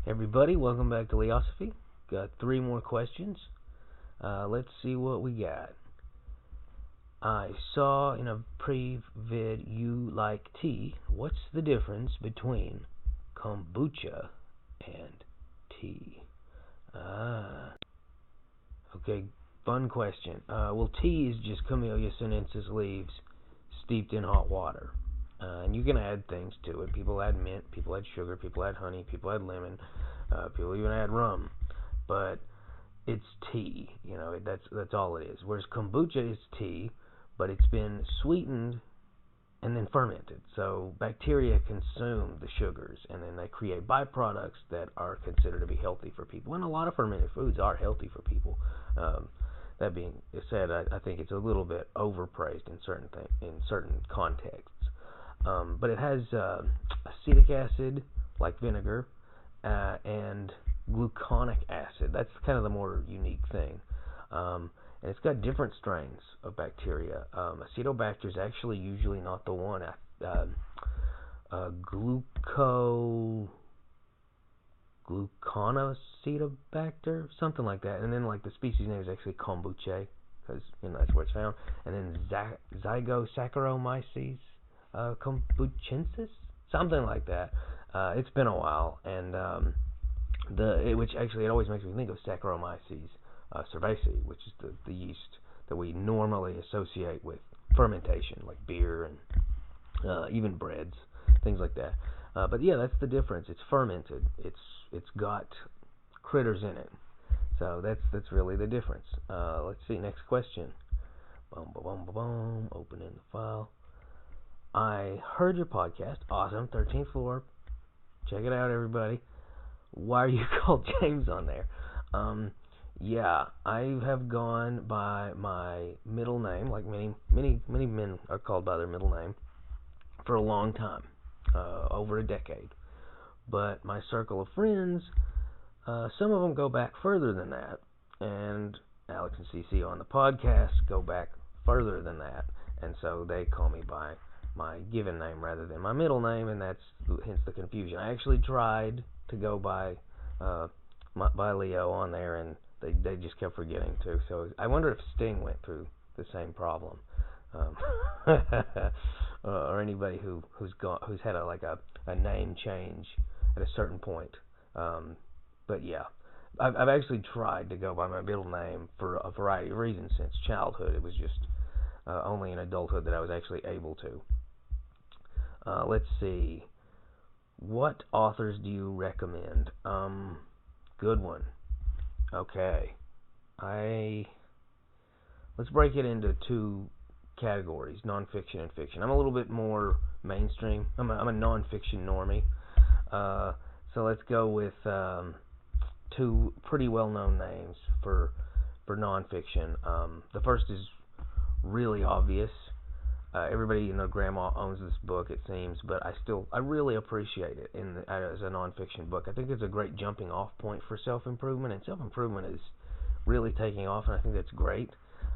Everybody, welcome back to Leosophy. Got three more questions. Let's see what we got. I saw in a pre-vid you like tea. What's the difference between kombucha and tea? Ah, okay, fun question. Well, tea is just Camellia sinensis leaves steeped in hot water. And you can add things to it. People add mint, people add sugar, people add honey, people add lemon, people even add rum. But it's tea, that's all it is. Whereas kombucha is tea, but it's been sweetened and then fermented. So bacteria consume the sugars, and then they create byproducts that are considered to be healthy for people. And a lot of fermented foods are healthy for people. Um, that being said, I think it's a little bit overpraised in certain contexts. But it has acetic acid, like vinegar, and gluconic acid. That's kind of the more unique thing. And it's got different strains of bacteria. Acetobacter is actually usually not the one. Gluconoacetobacter, something like that. And then like the species name is actually kombucha, because that's where it's found. And then Zygosaccharomyces kombuchensis, something like that. It's been a while, and which actually it always makes me think of Saccharomyces cerevisiae, which is the yeast that we normally associate with fermentation, like beer and even breads, things like that. But yeah, that's the difference. It's fermented. It's got critters in it. So that's really the difference. Let's see. Next question. Boom, boom, boom, boom. Opening the file. I heard your podcast. Awesome. 13th floor. Check it out, everybody. Why are you called James on there? Yeah, I have gone by my middle name, like many men are called by their middle name, for a long time, over a decade. But my circle of friends, some of them go back further than that, and Alex and CC on the podcast go back further than that, and so they call me by my given name rather than my middle name, and that's hence the confusion. I actually tried to go by Leo on there, and they just kept forgetting to. So I wonder if Sting went through the same problem, or anybody who's had a name change at a certain point. But yeah, I've actually tried to go by my middle name for a variety of reasons since childhood. It was just only in adulthood that I was actually able to. Let's see. What authors do you recommend? Good one. Okay. Let's break it into two categories, nonfiction and fiction. I'm a little bit more mainstream. I'm a nonfiction normie. So let's go with two pretty well-known names for nonfiction. The first is really obvious. Everybody, grandma owns this book, it seems, but I really appreciate it as a nonfiction book. I think it's a great jumping off point for self-improvement, and self-improvement is really taking off, and I think that's great.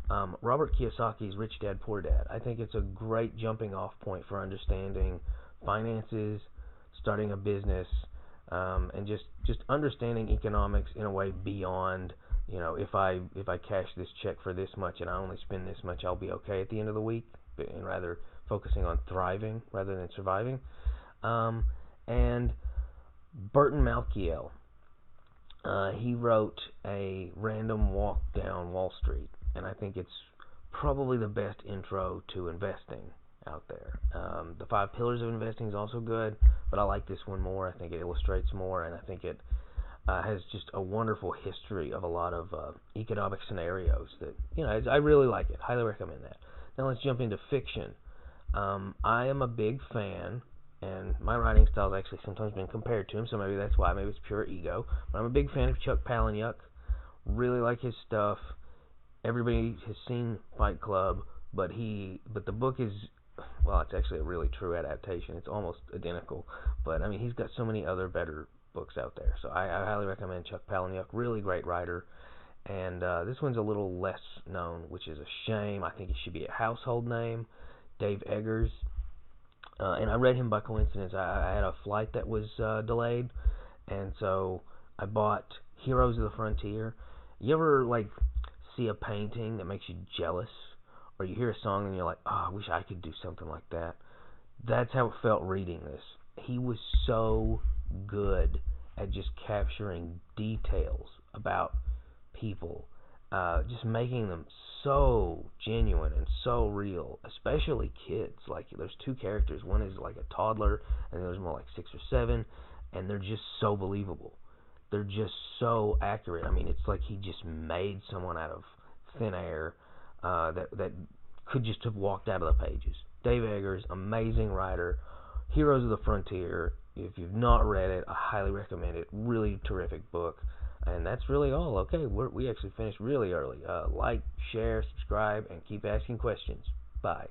Robert Kiyosaki's Rich Dad, Poor Dad. I think it's a great jumping off point for understanding finances, starting a business, and just understanding economics in a way beyond, if I cash this check for this much and I only spend this much, I'll be okay at the end of the week, and rather focusing on thriving rather than surviving. And Burton Malkiel, he wrote A Random Walk Down Wall Street, and I think it's probably the best intro to investing out there. The 5 Pillars of Investing is also good, but I like this one more. I think it illustrates more, and I think it has just a wonderful history of a lot of economic scenarios that, I really like it. Highly recommend that. Now let's jump into fiction. I am a big fan, and my writing style has actually sometimes been compared to him, so maybe that's why. Maybe it's pure ego. But I'm a big fan of Chuck Palahniuk. Really like his stuff. Everybody has seen Fight Club, but the book is, well, it's actually a really true adaptation. It's almost identical, but I mean, he's got so many other better books out there. So I highly recommend Chuck Palahniuk. Really great writer. And this one's a little less known, which is a shame. I think it should be a household name. Dave Eggers. And I read him by coincidence. I had a flight that was delayed, And so I bought Heroes of the Frontier. You ever like see a painting that makes you jealous, or you hear a song and you're like, oh, I wish I could do something like that? That's how it felt reading this. He was so good at just capturing details about people, just making them so genuine and so real, especially kids. Like, there's two characters. One is like a toddler, and the other's more like 6 or 7, and they're just so believable. They're just so accurate. I mean, it's like he just made someone out of thin air, that could just have walked out of the pages. Dave Eggers, amazing writer. Heroes of the Frontier. If you've not read it, I highly recommend it. Really terrific book. And that's really all. Okay, we actually finished really early. Like, share, subscribe, and keep asking questions. Bye.